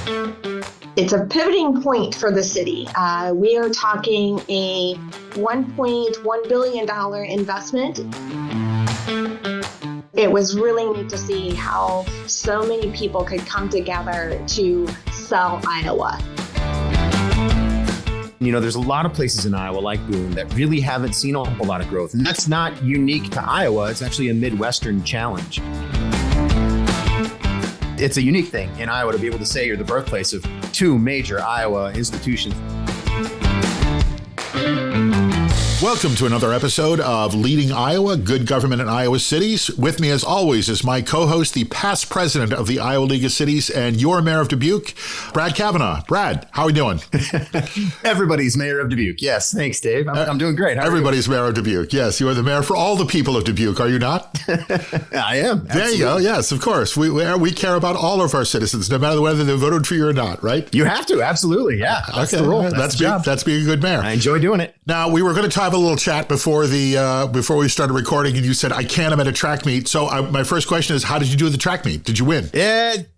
It's a pivoting point for the city. We are talking a $1.1 billion investment. It was really neat to see how so many people could come together to sell Iowa. You know, there's a lot of places in Iowa like Boone that really haven't seen a whole lot of growth. And that's not unique to Iowa. It's actually a Midwestern challenge. It's a unique thing in Iowa to be able to say you're the birthplace of two major Iowa institutions. Welcome to another episode of Leading Iowa, Good Government in Iowa Cities. With me, as always, is my co-host, the past president of the Iowa League of Cities and your mayor of Dubuque, Brad Cavanagh. Brad, how are we doing? Everybody's mayor of Dubuque. Yes, thanks, Dave. I'm doing great. Everybody's mayor of Dubuque. Yes, you are the mayor for all the people of Dubuque, are you not? I am. Absolutely. There you go. Yes, of course. We care about all of our citizens, no matter whether they voted for you or not, right? You have to. Absolutely. Yeah. That's the rule. That's being a good mayor. I enjoy doing it. Now, we were going to have a little chat before we started recording, and you said, I can't, I'm at a track meet. So my first question is, how did you do at the track meet? Did you win?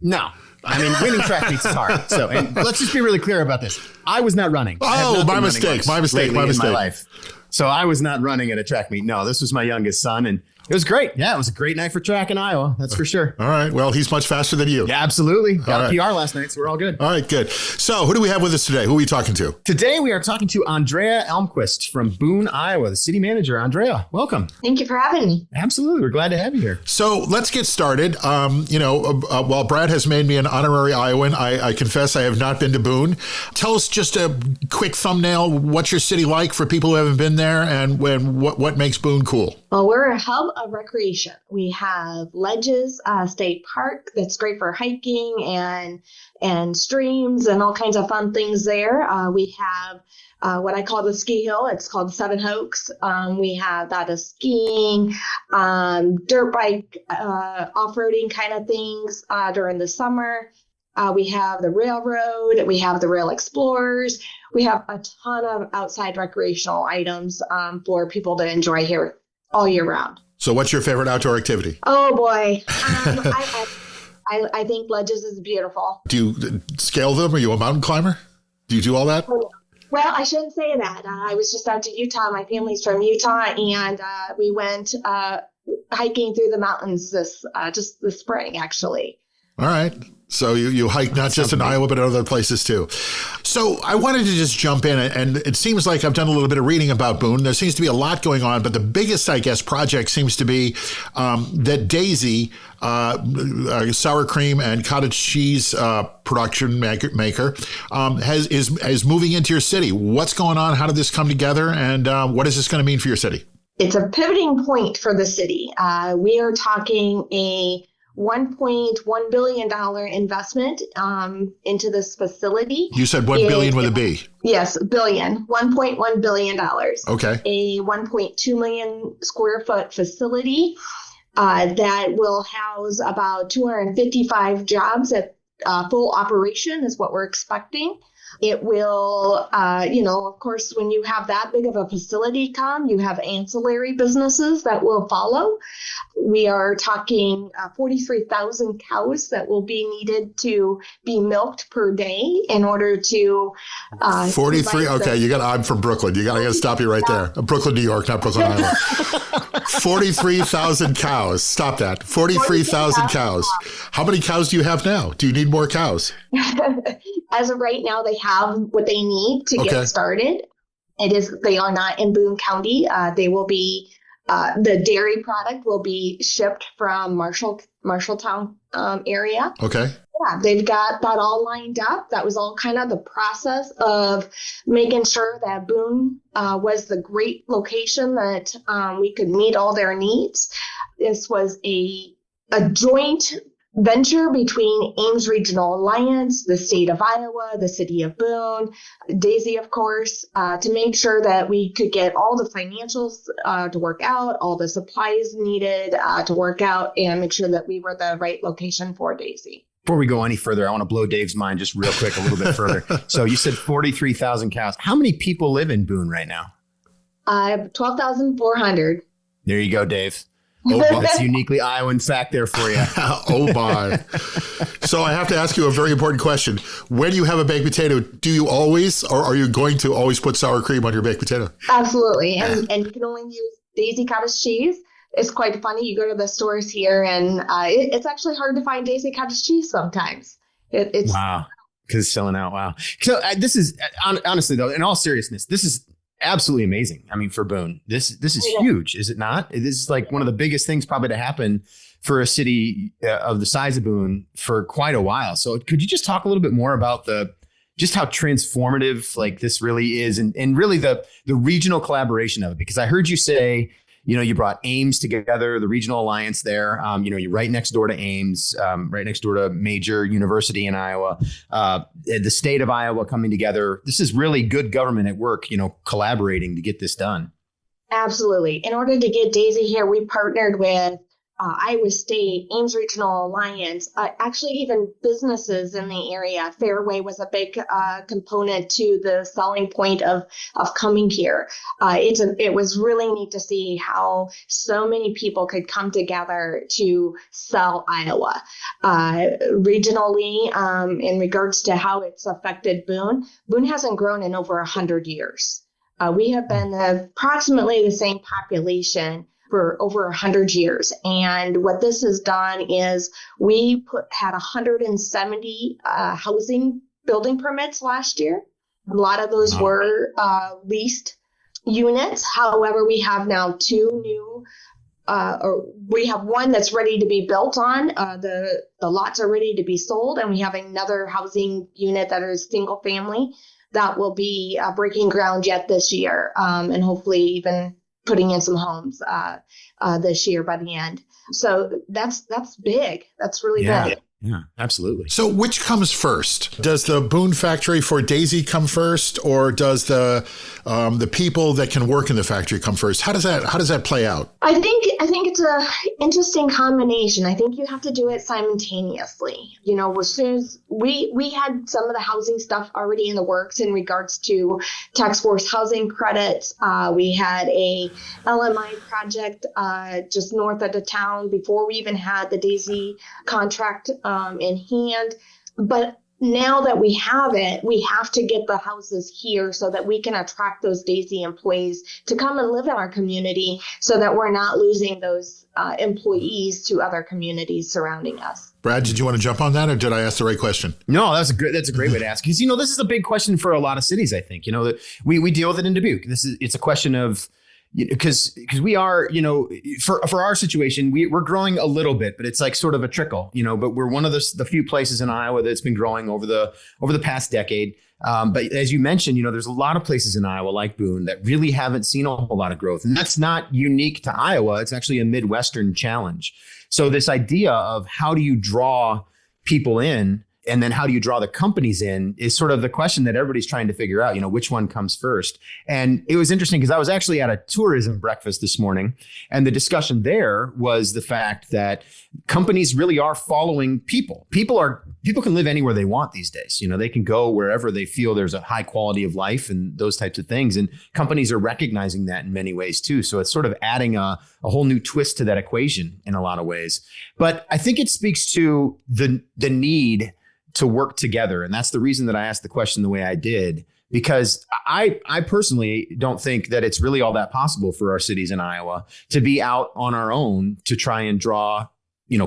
No. I mean, winning track meets is hard. So, and let's just be really clear about this. I was not running. Oh, my mistake. My mistake. In my life. So I was not running at a track meet. No, this was my youngest son, and it was great. Yeah, it was a great night for track in Iowa. That's for sure. All right. Well, he's much faster than you. Yeah, absolutely. Got a PR last night, so we're all good. All right, good. So who do we have with us today? Who are we talking to? Today, we are talking to Ondrea Elmquist from Boone, Iowa, the city manager. Ondrea, welcome. Thank you for having me. Absolutely. We're glad to have you here. So let's get started. While Brad has made me an honorary Iowan, I confess I have not been to Boone. Tell us just a quick thumbnail. What's your city like for people who haven't been there, and what makes Boone cool? Well, we're a hub of recreation. We have Ledges State Park that's great for hiking and streams and all kinds of fun things there. We have what I call the ski hill. It's called Seven Oaks. We have that as skiing, dirt bike, off-roading kind of things during the summer. We have the railroad. We have the rail explorers. We have a ton of outside recreational items for people to enjoy here all year round. So what's your favorite outdoor activity? Oh, boy. I think Ledges is beautiful. Do you scale them? Are you a mountain climber? Do you do all that? Well, I shouldn't say that. I was just out to Utah. My family's from Utah, and we went hiking through the mountains this spring, actually. All right. So you hike not just in Iowa, but in other places too. So I wanted to just jump in, and it seems like I've done a little bit of reading about Boone. There seems to be a lot going on, but the biggest, I guess, project seems to be that Daisy, sour cream and cottage cheese production maker, is moving into your city. What's going on? How did this come together? And what is this going to mean for your city? It's a pivoting point for the city. We are talking a $1.1 billion investment into this facility. You said $1 billion with a B. Yes, billion, $1.1 billion. Okay. A 1.2 million square foot facility that will house about 255 jobs at full operation is what we're expecting. It will, of course, when you have that big of a facility come, you have ancillary businesses that will follow. We are talking 43,000 cows that will be needed to be milked per day in order to 43. Okay, I'm from Brooklyn. I got to stop you right there. Brooklyn, New York, not Brooklyn, Iowa. 43,000 cows. Stop that. 43,000 cows. How many cows do you have now? Do you need more cows? As of right now, they have what they need to get started. They are not in Boone County. They will be, the dairy product will be shipped from Marshalltown area. Okay. Yeah, they've got that all lined up. That was all kind of the process of making sure that Boone was the great location that we could meet all their needs. This was a joint venture between Ames Regional Alliance, the state of Iowa, the city of Boone, Daisy, of course, to make sure that we could get all the financials to work out, all the supplies needed to work out, and make sure that we were the right location for Daisy. Before we go any further, I want to blow Dave's mind just real quick a little bit further. So you said 43,000 cows. How many people live in Boone right now? 12,400. There you go, Dave. Oh, That's uniquely Iowan fact there for you. oh my. So I have to ask you a very important question. When you have a baked potato, do you always, or are you going to always put sour cream on your baked potato? Absolutely. And you can only use Daisy cottage cheese. It's quite funny. You go to the stores here and it's actually hard to find Daisy cottage cheese sometimes. It's Wow. Because it's selling out. Wow. So this is honestly, though, in all seriousness, this is absolutely amazing. I mean, for Boone, this is huge, is it not? This is like one of the biggest things probably to happen for a city of the size of Boone for quite a while. So could you just talk a little bit more about just how transformative like this really is and really the regional collaboration of it? Because I heard you say, you brought Ames together, the regional alliance there. You're right next door to Ames, right next door to major university in Iowa, the state of Iowa coming together. This is really good government at work, collaborating to get this done. Absolutely. In order to get Daisy here, we partnered with Iowa State, Ames Regional Alliance, actually even businesses in the area. Fairway was a big component to the selling point of coming here. It was really neat to see how so many people could come together to sell Iowa. Regionally, in regards to how it's affected Boone, Boone hasn't grown in over 100 years. We have been approximately the same population for over 100 years. And what this has done is we had 170 housing building permits last year. A lot of those were leased units. However, we have now two new, or we have one that's ready to be built on. The lots are ready to be sold. And we have another housing unit that is single family that will be breaking ground yet this year, and hopefully even putting in some homes this year by the end. So that's big. That's really big. Yeah, absolutely. So which comes first? Does the Boone factory for Daisy come first, or does the people that can work in the factory come first? How does that play out? I think it's a interesting combination. I think you have to do it simultaneously. As soon as we had some of the housing stuff already in the works in regards to tax force housing credits. We had a LMI project just north of the town before we even had the Daisy contract in hand. But now that we have it, we have to get the houses here so that we can attract those Daisy employees to come and live in our community so that we're not losing those employees to other communities surrounding us. Brad, did you want to jump on that, or did I ask the right question? No, that's a great way to ask. Because, this is a big question for a lot of cities, I think, that we deal with it in Dubuque. It's a question of, because we are, for our situation, we're growing a little bit, but it's like sort of a trickle, but we're one of the few places in Iowa that's been growing over the past decade. But as you mentioned, there's a lot of places in Iowa like Boone that really haven't seen a whole lot of growth. And that's not unique to Iowa. It's actually a Midwestern challenge. So this idea of how do you draw people in, and then how do you draw the companies in is sort of the question that everybody's trying to figure out, which one comes first. And it was interesting because I was actually at a tourism breakfast this morning, and the discussion there was the fact that companies really are following people. People can live anywhere they want these days. They can go wherever they feel there's a high quality of life and those types of things. And companies are recognizing that in many ways too. So it's sort of adding a whole new twist to that equation in a lot of ways. But I think it speaks to the need to work together. And that's the reason that I asked the question the way I did, because I personally don't think that it's really all that possible for our cities in Iowa to be out on our own to try and draw,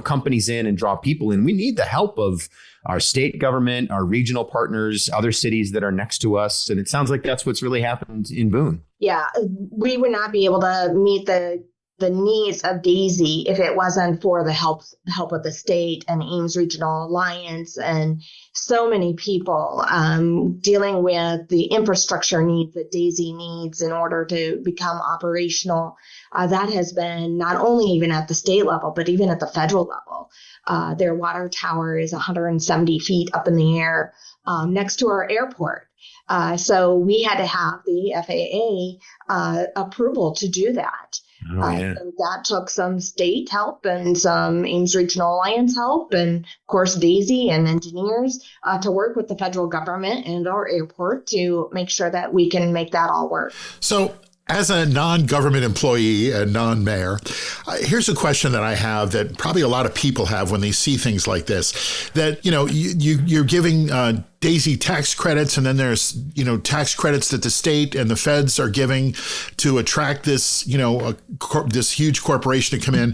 companies in and draw people in. We need the help of our state government, our regional partners, other cities that are next to us. And it sounds like that's what's really happened in Boone. Yeah, we would not be able to meet the needs of Daisy if it wasn't for the help of the state and Ames Regional Alliance and so many people dealing with the infrastructure needs that Daisy needs in order to become operational. That has been not only even at the state level, but even at the federal level. Their water tower is 170 feet up in the air next to our airport. So we had to have the FAA approval to do that. So that took some state help and some Ames Regional Alliance help, and of course Daisy and engineers to work with the federal government and our airport to make sure that we can make that all work. So As a non-government employee and non-mayor, here's a question that I have that probably a lot of people have when they see things like this, that, you're giving Daisy tax credits, and then there's, tax credits that the state and the feds are giving to attract this, this huge corporation to come in.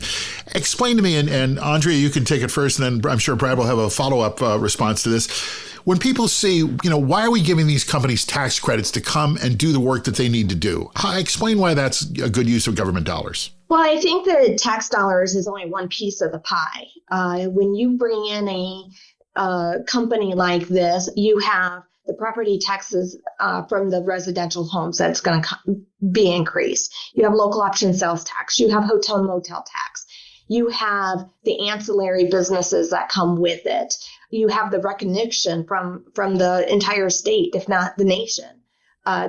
Explain to me, and Ondrea, you can take it first, and then I'm sure Brad will have a follow-up response to this. When people see, why are we giving these companies tax credits to come and do the work that they need to do? Explain why that's a good use of government dollars. Well, I think that tax dollars is only one piece of the pie. When you bring in a company like this, you have the property taxes from the residential homes that's going to be increased. You have local option sales tax. You have hotel and motel tax. You have the ancillary businesses that come with it. You have the recognition from the entire state, if not the nation.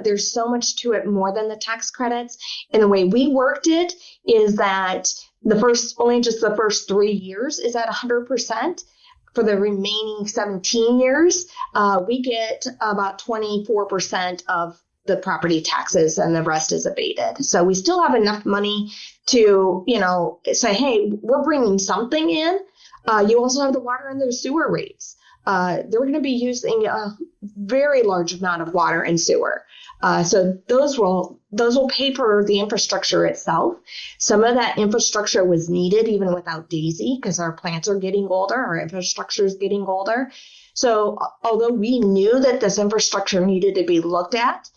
There's so much to it more than the tax credits. And the way we worked it is that only the first 3 years is at 100%. For the remaining 17 years, we get about 24% of the property taxes, and the rest is abated. So we still have enough money to, say, hey, we're bringing something in. You also have the water and the sewer rates. They're going to be using a very large amount of water and sewer. So those will pay for the infrastructure itself. Some of that infrastructure was needed even without Daisy, because our plants are getting older, our infrastructure is getting older. So although we knew that this infrastructure needed to be looked at,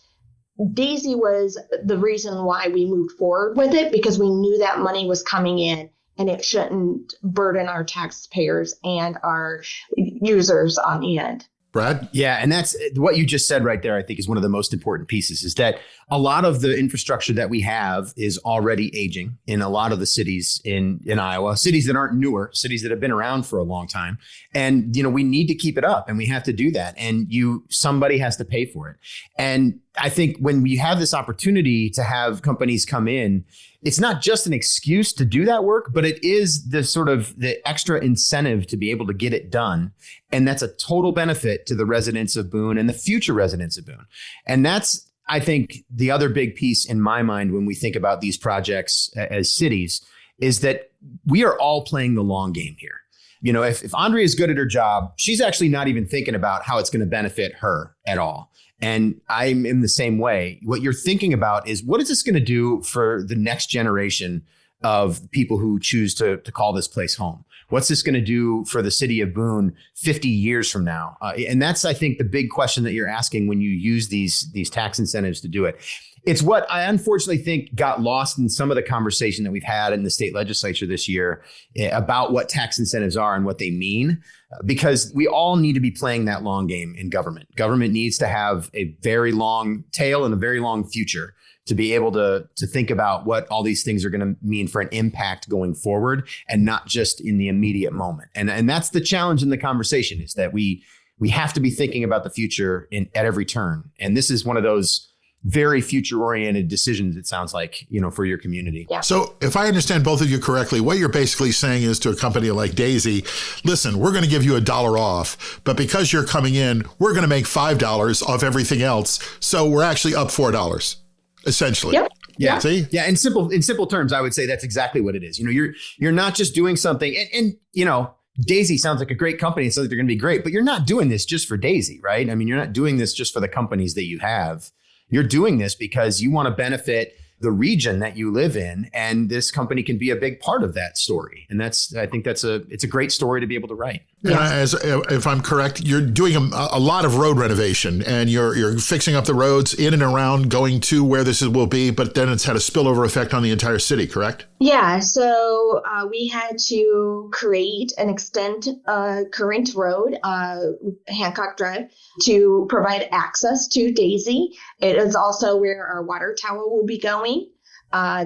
Daisy was the reason why we moved forward with it, because we knew that money was coming in and it shouldn't burden our taxpayers and our users on the end. Brad? Yeah, and that's what you just said right there, I think, is one of the most important pieces, is that a lot of the infrastructure that we have is already aging in a lot of the cities in Iowa, cities that aren't newer, cities that have been around for a long time. And, we need to keep it up, and we have to do that. And somebody has to pay for it. And I think when we have this opportunity to have companies come in, it's not just an excuse to do that work, but it is the sort of the extra incentive to be able to get it done. And that's a total benefit to the residents of Boone and the future residents of Boone. And that's, I think, the other big piece in my mind when we think about these projects as cities, is that we are all playing the long game here. If Ondrea is good at her job, she's actually not even thinking about how it's going to benefit her at all. And I'm in the same way. What you're thinking about is, what is this going to do for the next generation of people who choose to call this place home? What's this going to do for the city of Boone 50 years from now? And that's, I think, the big question that you're asking when you use these tax incentives to do it. It's what I unfortunately think got lost in some of the conversation that we've had in the state legislature this year about what tax incentives are and what they mean, because we all need to be playing that long game in government. Government needs to have a very long tail and a very long future to be able to think about what all these things are going to mean for an impact going forward, and not just in the immediate moment. And that's the challenge in the conversation, is that we have to be thinking about the future at every turn. And this is one of those very future-oriented decisions, it sounds like, for your community. Yeah. So if I understand both of you correctly, what you're basically saying is to a company like Daisy, listen, we're going to give you $1 off, but because you're coming in, we're going to make $5 off everything else. So we're actually up $4, essentially. Yep. Yeah. See? Yeah. In simple terms, I would say that's exactly what it is. You're not just doing something and Daisy sounds like a great company. It sounds like they're going to be great, but you're not doing this just for Daisy, right? I mean, you're not doing this just for the companies that you have. You're doing this because you want to benefit the region that you live in, and this company can be a big part of that story. And I think it's a great story to be able to write. Yes. If I'm correct, you're doing a lot of road renovation, and you're fixing up the roads in and around going to where this will be, but then it's had a spillover effect on the entire city, correct? Yeah, so we had to create and extend current road, Hancock Drive, to provide access to Daisy. It is also where our water tower will be going.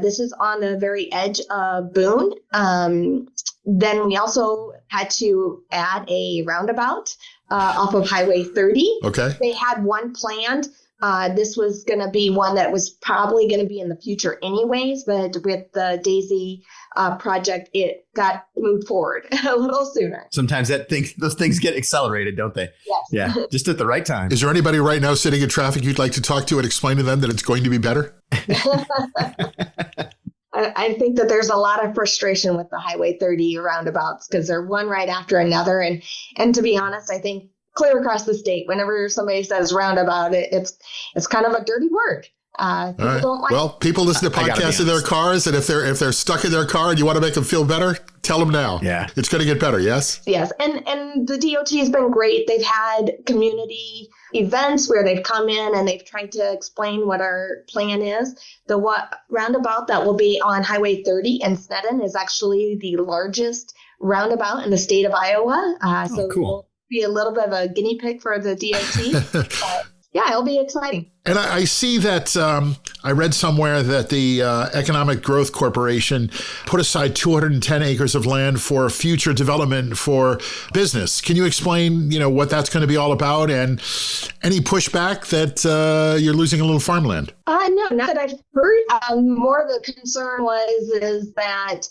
This is on the very edge of Boone. Then we also had to add a roundabout off of Highway 30. Okay. They had one planned, This was going to be one that was probably going to be in the future anyways, but with the Daisy project, it got moved forward a little sooner. Sometimes those things get accelerated, don't they? Yes. Yeah, just at the right time. Is there anybody right now sitting in traffic you'd like to talk to and explain to them that it's going to be better? I think that there's a lot of frustration with the Highway 30 roundabouts because they're one right after another. And to be honest, I think clear across the state, whenever somebody says roundabout, it's kind of a dirty word. People don't like. Well, people listen to podcasts in their cars, and if they're stuck in their car and you want to make them feel better, tell them now. Yeah, it's going to get better. Yes. Yes, and the DOT has been great. They've had community events where they've come in and they've tried to explain what our plan is. The roundabout that will be on Highway 30 in Sneddon is actually the largest roundabout in the state of Iowa. So cool. We'll be a little bit of a guinea pig for the DOT. But yeah, it'll be exciting. And I see that I read somewhere that the Economic Growth Corporation put aside 210 acres of land for future development for business. Can you explain, what that's going to be all about and any pushback that you're losing a little farmland? No, not that I've heard. More of the concern is that,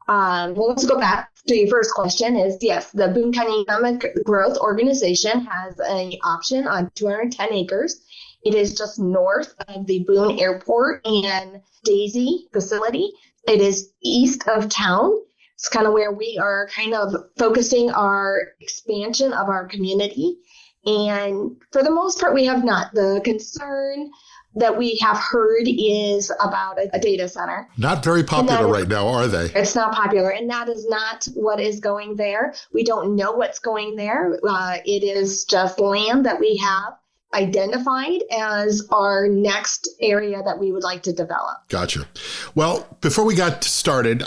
let's go back to your first question is, yes, the Boone County Economic Growth Organization has an option on 210 acres. It is just north of the Boone Airport and Daisy facility. It is east of town. It's kind of where we are kind of focusing our expansion of our community. And for the most part, we have not. The concern that we have heard is about a data center. Not very popular right now, are they? It's not popular, and that is not what is going there. We don't know what's going there. It is just land that we have identified as our next area that we would like to develop. Gotcha. Well, before we got started,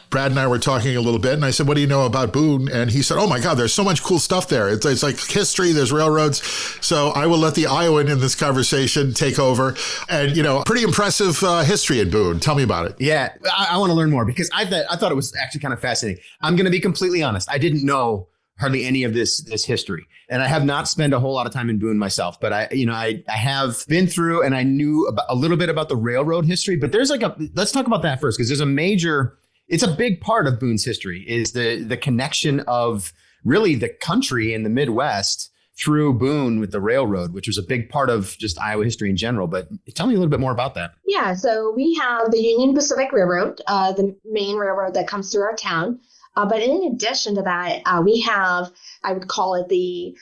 Brad and I were talking a little bit, and I said, what do you know about Boone? And he said, oh my God, there's so much cool stuff there. It's like history, there's railroads. So I will let the Iowan in this conversation take over. And, pretty impressive history in Boone. Tell me about it. Yeah, I want to learn more because I thought it was actually kind of fascinating. I'm going to be completely honest. I didn't know hardly any of this history. And I have not spent a whole lot of time in Boone myself, but I have been through and I knew a little bit about the railroad history, but let's talk about that first, because it's a big part of Boone's history is the connection of really the country in the Midwest through Boone with the railroad, which was a big part of just Iowa history in general. But tell me a little bit more about that. Yeah, so we have the Union Pacific Railroad, the main railroad that comes through our town. But in addition to that, we have, I would call it the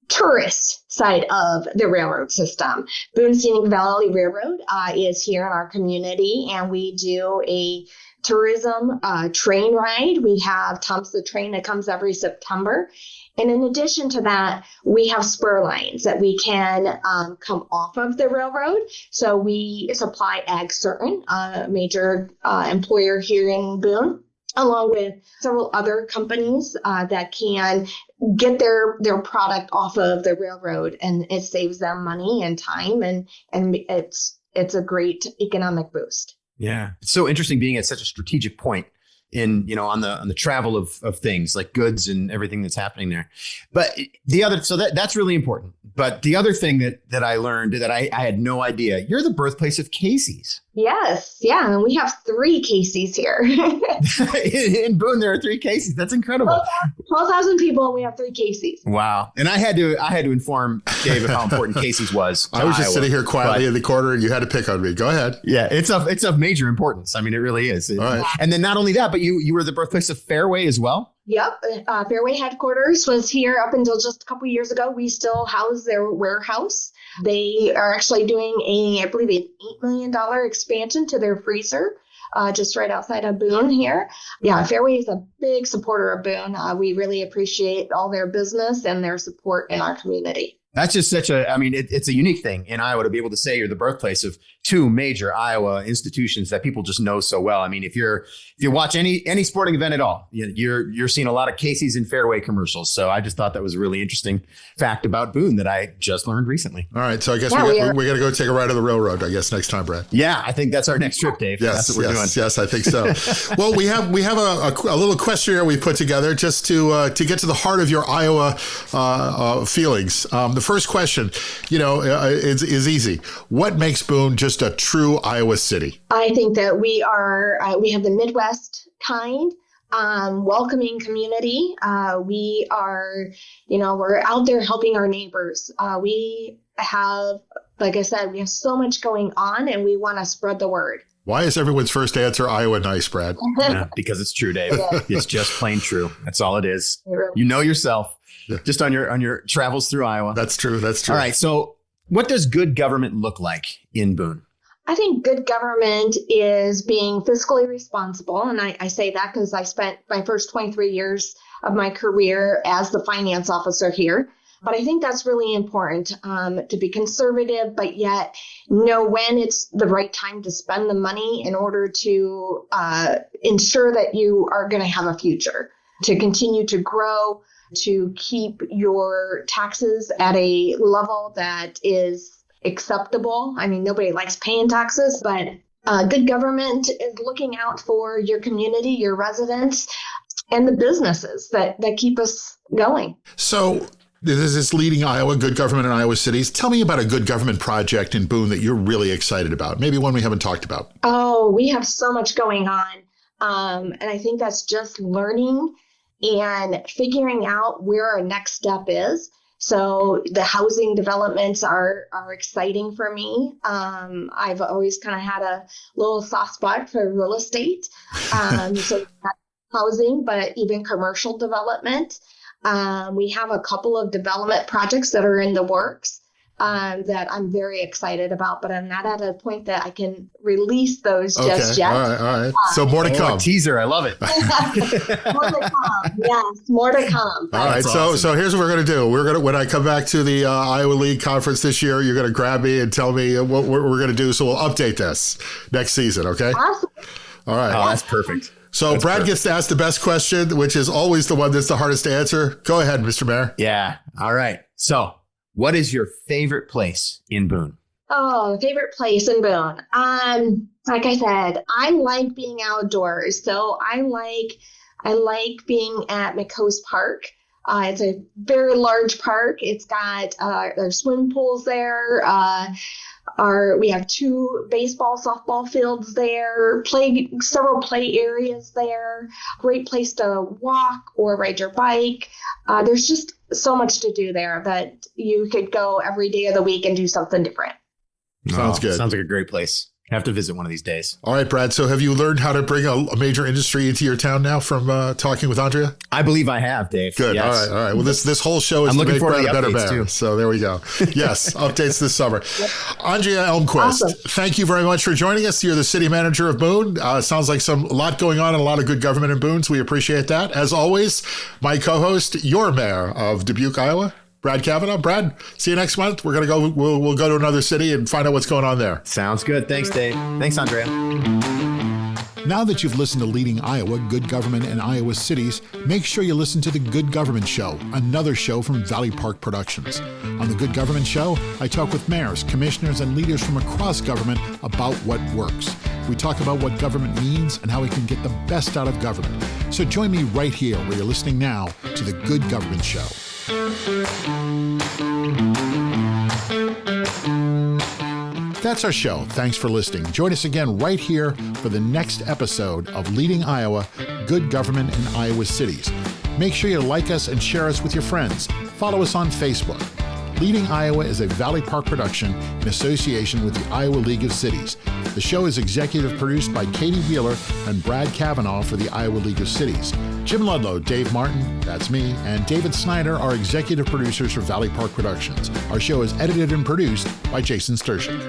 tourist side of the railroad system. Boone Scenic Valley Railroad is here in our community, and we do a tourism train ride. We have Tom's the Train that comes every September. And in addition to that, we have spur lines that we can come off of the railroad. So we supply Ag Certain, a major employer here in Boone, along with several other companies that can get their product off of the railroad, and it saves them money and time, and it's a great economic boost. Yeah, it's so interesting being at such a strategic point in on the travel of things like goods and everything that's happening there. But that's really important. But the other thing that I learned that I had no idea, you're the birthplace of Casey's. Yes. Yeah. And we have 3 Casey's here. In Boone, there are 3 Casey's. That's incredible. 12,000 people, and we have 3 Casey's. Wow. And I had to inform Dave of how important Casey's was. I was just sitting here quietly in the corner, and you had to pick on me. Go ahead. Yeah, it's of major importance. I mean, it really is. All right. And then not only that, but you were the birthplace of Fairway as well. Yep. Fairway headquarters was here up until just a couple years ago. We still house their warehouse. They are actually doing I believe, an $8 million expansion to their freezer just right outside of Boone here. Yeah, Fairway is a big supporter of Boone. We really appreciate all their business and their support in our community. That's just it's a unique thing in Iowa to be able to say you're the birthplace of 2 major Iowa institutions that people just know so well. I mean, if you watch any sporting event at all, you're seeing a lot of Casey's and Fairway commercials. So I just thought that was a really interesting fact about Boone that I just learned recently. All right. So I guess we got to go take a ride on the railroad, I guess, next time, Brad. Yeah, I think that's our next trip, Dave. Yes, that's what we're doing. Yes, I think so. Well, we have a little questionnaire we put together just to get to the heart of your Iowa feelings. The first question, is easy. What makes Boone just a true Iowa city? I think that we have the Midwest kind, welcoming community. We are, we're out there helping our neighbors. We have, like I said, we have so much going on, and we want to spread the word. Why is everyone's first answer Iowa nice, Brad? Yeah, because it's true, Dave. Yeah. It's just plain true. That's all it is. Really you know yourself, just on your travels through Iowa. That's true. All right. So what does good government look like in Boone? I think good government is being fiscally responsible. And I say that because I spent my first 23 years of my career as the finance officer here. But I think that's really important, to be conservative, but yet know when it's the right time to spend the money in order to ensure that you are going to have a future, to continue to grow, to keep your taxes at a level that is acceptable. I mean, nobody likes paying taxes, but good government is looking out for your community, your residents, and the businesses that keep us going. So this is Leading Iowa, Good Government in Iowa Cities. Tell me about a good government project in Boone that you're really excited about. Maybe one we haven't talked about. Oh, we have so much going on. And I think that's just learning and figuring out where our next step is. So the housing developments are exciting for me. I've always kind of had a little soft spot for real estate. So housing, but even commercial development. We have a couple of development projects that are in the works that I'm very excited about, but I'm not at a point that I can release those just yet. All right. So more to come. Teaser. I love it. More to come. Yes, more to come. All right. So here's what we're going to do. When I come back to the Iowa League Conference this year, you're going to grab me and tell me what we're going to do. So we'll update this next season. Okay. Awesome. All right. Oh, that's perfect. So that's Brad gets to ask the best question, which is always the one that's the hardest to answer. Go ahead, Mr. Mayor. Yeah. All right. So what is your favorite place in Boone? Oh, favorite place in Boone. Like I said, I like being outdoors. So I like being at McCoe's Park. It's a very large park. It's got there's swimming pools there. We have 2 baseball, softball fields there, several play areas there. Great place to walk or ride your bike. There's just so much to do there that you could go every day of the week and do something different. Sounds good. Sounds like a great place. I have to visit one of these days. All right, Brad. So have you learned how to bring a major industry into your town now from talking with Ondrea? I believe I have, Dave. Good. Yes. All right. Well, this whole show is to make Brad a better man. So there we go. Yes. Updates this summer. Ondrea Elmquist, awesome. Thank you very much for joining us. You're the city manager of Boone. Sounds like a lot going on and a lot of good government in Boone. So we appreciate that. As always, my co-host, your mayor of Dubuque, Iowa, Brad Cavanagh. Brad, see you next month. We're going to go. We'll go to another city and find out what's going on there. Sounds good. Thanks, Dave. Thanks, Ondrea. Now that you've listened to Leading Iowa, Good Government in Iowa Cities, make sure you listen to The Good Government Show, another show from Valley Park Productions. On The Good Government Show, I talk with mayors, commissioners, and leaders from across government about what works. We talk about what government means and how we can get the best out of government. So join me right here where you're listening now to The Good Government Show. That's our show. Thanks for listening. Join us again right here for the next episode of Leading Iowa, Good Government in Iowa Cities. Make sure you like us and share us with your friends. Follow us on Facebook. Leading Iowa is a Valley Park production in association with the Iowa League of Cities. The show is executive produced by Katie Wheeler and Brad Cavanagh for the Iowa League of Cities. Jim Ludlow, Dave Martin, that's me, and David Snyder are executive producers for Valley Park Productions. Our show is edited and produced by Jason Stershic.